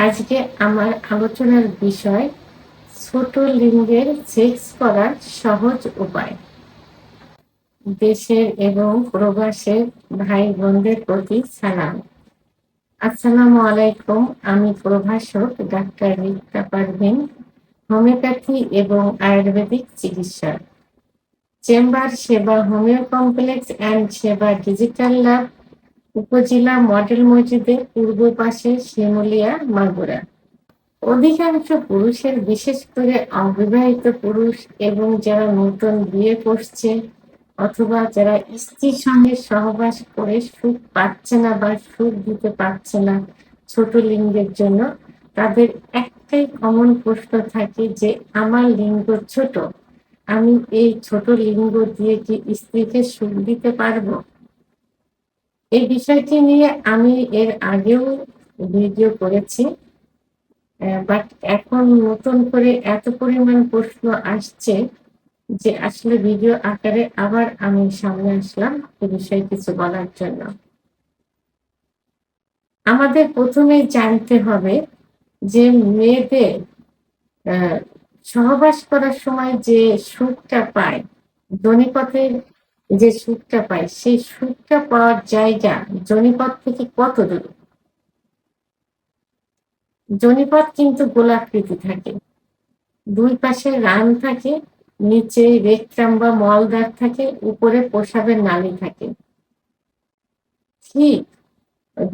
আজকে আমার আলোচনার বিষয় ছোট লিঙ্গের সেক্স করার সহজ উপায়। দেশের এবং প্রবাসের ভাই বোনদের প্রতি সালাম। আসসালামু আলাইকুম। আমি প্রভাষক ডাক্তার রিক্তা পারভিন, হোমিওপ্যাথি এবং আয়ুর্বেদিক চিকিৎসক। চেম্বার সেবা হোমিও কমপ্লেক্স অ্যান্ড সেবা ডিজিটাল ল্যাব, উপজেলা মডেল মসজিদের পূর্ব পাশে, শিমুলিয়া, মাগুরা। অধিকাংশ পুরুষের, বিশেষ করে অবিবাহিত পুরুষ এবং যারা নতুন বিয়ে করছে অথবা যারা স্ত্রীর সঙ্গে সহবাস করে সুখ পাচ্ছে না বা সুখ দিতে পারছে না ছোট লিঙ্গের জন্য, তাদের একটাই কমন প্রশ্ন থাকে যে আমার লিঙ্গ ছোট, আমি এই ছোট লিঙ্গ দিয়ে কি স্ত্রীকে সুখ দিতে পারবো? এই বিষয়টি নিয়ে আমি এর আগেও ভিডিও করেছি, বাট এখন নতুন করে এত পরিমাণ প্রশ্ন আসছে যে আসলে ভিডিও আকারে আবার আমি সামনে আসলাম এ বিষয়ে কিছু বলার জন্য। আমাদের প্রথমেই জানতে হবে যে মেয়েদের সহবাস করার সময় যে সুখটা পায়, যোনিপথের যে সুখটা পায়, সেই সুখটা পাওয়ার জায়গা যোনিপথ থেকে কত দূরে? যোনিপথ কিন্তু গোলাকৃতি থাকে, দুই পাশে রান থাকে, নিচে রেকটাম বা মলদ্বার থাকে, উপরে প্রস্রাবের নালী থাকে। ঠিক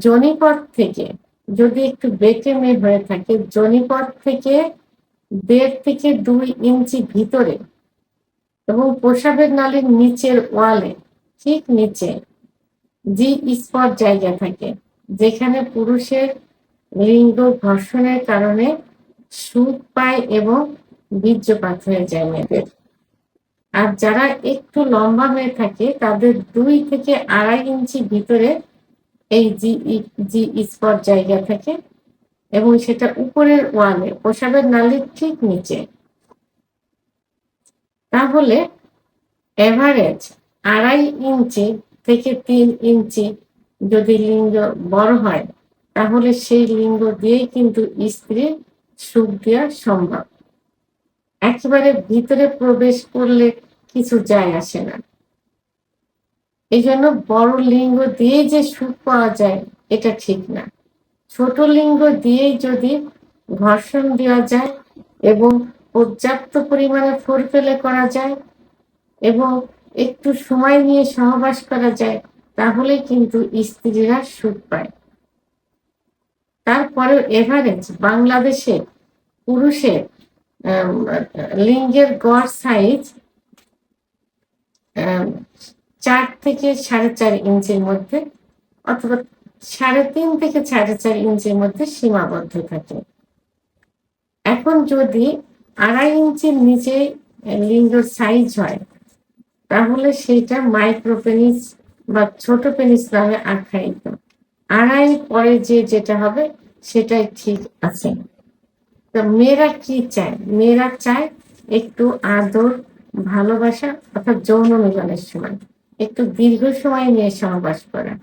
যোনিপথ থেকে যদি একটু বেঁকে হয়ে থাকে, যোনিপথ থেকে 1.5 থেকে 2 ইঞ্চি ভিতরে এবং প্রস্রাবের নালীর নিচের ওয়ালে ঠিক নিচে জি স্পট জায়গা থাকে, যেখানে পুরুষের লিঙ্গ ঘর্ষণের কারণে সুখ পায় এবং বীর্যপাত হয়ে যায় মেয়েদের। আর যারা একটু লম্বা মেয়ে থাকে তাদের 2 থেকে 2.5 ইঞ্চি ভিতরে এই জি স্পট জায়গা থাকে এবং সেটা উপরের ওয়ালে প্রস্রাবের নালীর ঠিক নিচে। তাহলে এভারেজ 2.5 ইঞ্চি থেকে 3 ইঞ্চি যদি লিঙ্গ বড় হয়, তাহলে সেই লিঙ্গ দিয়েই কিন্তু স্ত্রীর সুখ দেওয়া সম্ভব। একেবারে ভিতরে প্রবেশ করলে কিছু যায় আসে না। এই জন্য বড় লিঙ্গ দিয়ে যে সুখ পাওয়া যায় এটা ঠিক না। ছোট লিঙ্গ দিয়েই যদি ঘর্ষণ দেওয়া যায় এবং পর্যাপ্ত পরিমাণে ফোরপ্লে করা যায় এবং একটু সময় নিয়ে সহবাস করা যায়, তাহলে কিন্তু স্ত্রীরা সুখ পায়। তারপরেও এভারেজ বাংলাদেশে পুরুষের লিঙ্গের গড় সাইজ 4 থেকে 4.5 ইঞ্চির মধ্যে অথবা 3.5 থেকে 4.5 ইঞ্চির মধ্যে সীমাবদ্ধ থাকে। এখন যদি 2.5 ইঞ্চির নিচে লিঙ্গের সাইজ হয়, তাহলে সেটা মাইক্রোপেনিস বা ছোট পেনিস নামে আখ্যায়িত। 2.5 পরে যেটা হবে সেটাই ঠিক আছে। তো মেয়েরা কি চায়? মেয়েরা চায় একটু আদর, ভালোবাসা অর্থাৎ যৌন মিলনের সময় একটু দীর্ঘ সময় নিয়ে সহবাস করা।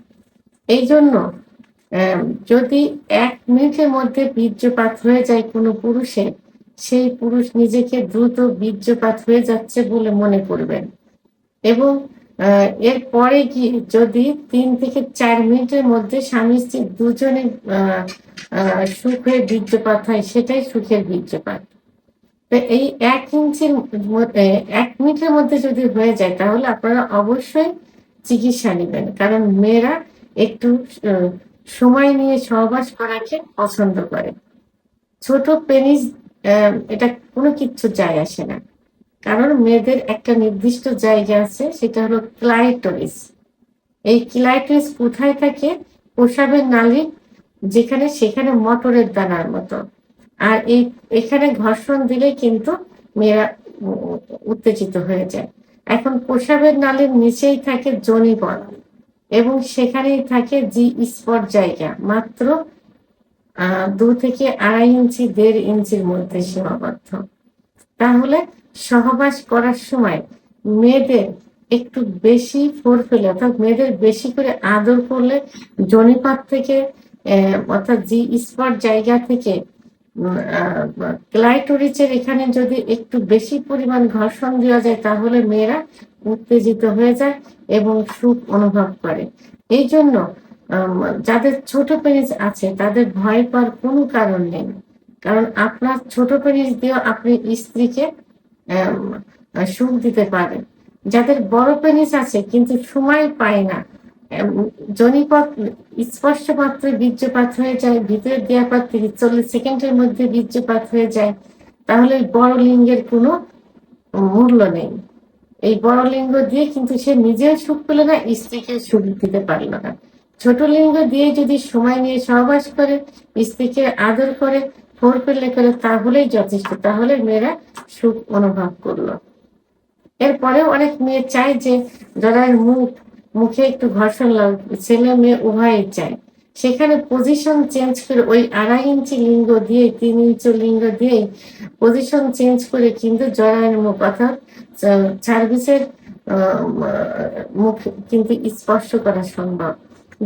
এই জন্য যদি 1 মিনিটের মধ্যে বীর্যপাত হয়ে যায় কোনো পুরুষের, সেই পুরুষ নিজেকে দ্রুত বীর্যপাত হয়ে যাচ্ছে বলে মনে করবেন এবং এরপরে গিয়ে যদি 3 থেকে 4 মিনিটের মধ্যে স্বামী স্ত্রী দুজনে সুখ হয়ে বীর্যপাত হয়, সেটাই সুখের বীর্যপাত। তো এই 1 ইঞ্চির 1 মিনিটের মধ্যে যদি হয়ে যায়, তাহলে আপনারা অবশ্যই চিকিৎসা নেবেন, কারণ মেয়েরা একটু সময় নিয়ে সহবাস করাকে পছন্দ করে। ছোট পেনিস এটা কোনো কিচ্ছু যায় আসে না, কারণ মেয়েদের একটা নির্দিষ্ট জায়গা আছে, সেটা হলো ক্লাইটোরিস। এই ক্লাইটোরিস কোথায় থাকে? প্রস্রাবের নালী যেখানে, সেখানে মটরের দানার মতো। আর এখানে ঘর্ষণ দিলে কিন্তু মেয়েরা উত্তেজিত হয়ে যায়। এখন প্রস্রাবের নালীর নিচেই থাকে যোনিপথ এবং সেখানেই থাকে জি স্পট জায়গা, মাত্র 2 থেকে 2.5 ইঞ্চি 1.5 ইঞ্চির মধ্যে সীমাবদ্ধ। তাহলে সহবাস করার সময় মেয়েদের একটু বেশি ফোরপ্লে অর্থাৎ মেয়েদের বেশি করে আদর করলে যোনিপথ থেকে অর্থাৎ জি স্পট জায়গা থেকে ক্লাইটোরিসের এখানে যদি একটু বেশি পরিমাণ ঘর্ষণ দেওয়া যায় তাহলে মেয়েরা উত্তেজিত হয়ে যায় এবং সুখ অনুভব করে। এই জন্য যাদের ছোট পেনিস আছে তাদের ভয় পাওয়ার কোনো কারণ নেই, কারণ আপনার ছোট পেনিস দিয়েও আপনি স্ত্রীকে সুখ দিতে পারেন। যাদের বড় পেনিস আছে কিন্তু সময় পায় না, যোনিপথ স্পর্শ মাত্র বীর্যপাত হয়ে যায়, ভিতরে দেওয়ার পর 30-40 সেকেন্ডের মধ্যে বীর্যপাত হয়ে যায়, তাহলে বড় লিঙ্গের কোনো মূল্য নেই। এই বড় লিঙ্গ দিয়ে কিন্তু সে নিজেও সুখ পেল না, স্ত্রীকে সুখ দিতে পারল না। ছোট লিঙ্গ দিয়ে যদি সময় নিয়ে সহবাস করে, স্ত্রীকে আদর করে, ফোর পেলে করে, তাহলেই যথেষ্ট, তাহলে মেয়েরা সুখ অনুভব করলো। এরপরেও অনেক মেয়ে চায় যে জরায়ের মুখে একটু ঘর্ষণ লাগবে, ছেলে মেয়ে উভয়ই চায়। সেখানে পজিশন চেঞ্জ করে ওই 2.5 ইঞ্চি লিঙ্গ দিয়ে 3 ইঞ্চি লিঙ্গ দিয়ে পজিশন চেঞ্জ করে কিন্তু জরায়ের মুখ অর্থাৎ সার্ভিসের মুখ কিন্তু স্পর্শ করা সম্ভব।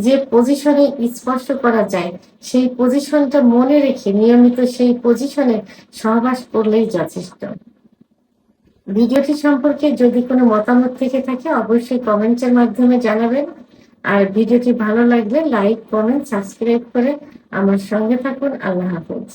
যে পজিশনে স্পর্শ করা যায় সেই পজিশনটা মনে রেখে নিয়মিত সেই পজিশনে সহবাস করলেই যথেষ্ট। ভিডিওটি সম্পর্কে যদি কোনো মতামত থেকে থাকে অবশ্যই কমেন্টের মাধ্যমে জানাবেন। আর ভিডিওটি ভালো লাগলে লাইক, কমেন্ট, সাবস্ক্রাইব করে আমার সঙ্গে থাকুন। আল্লাহ হাফেজ।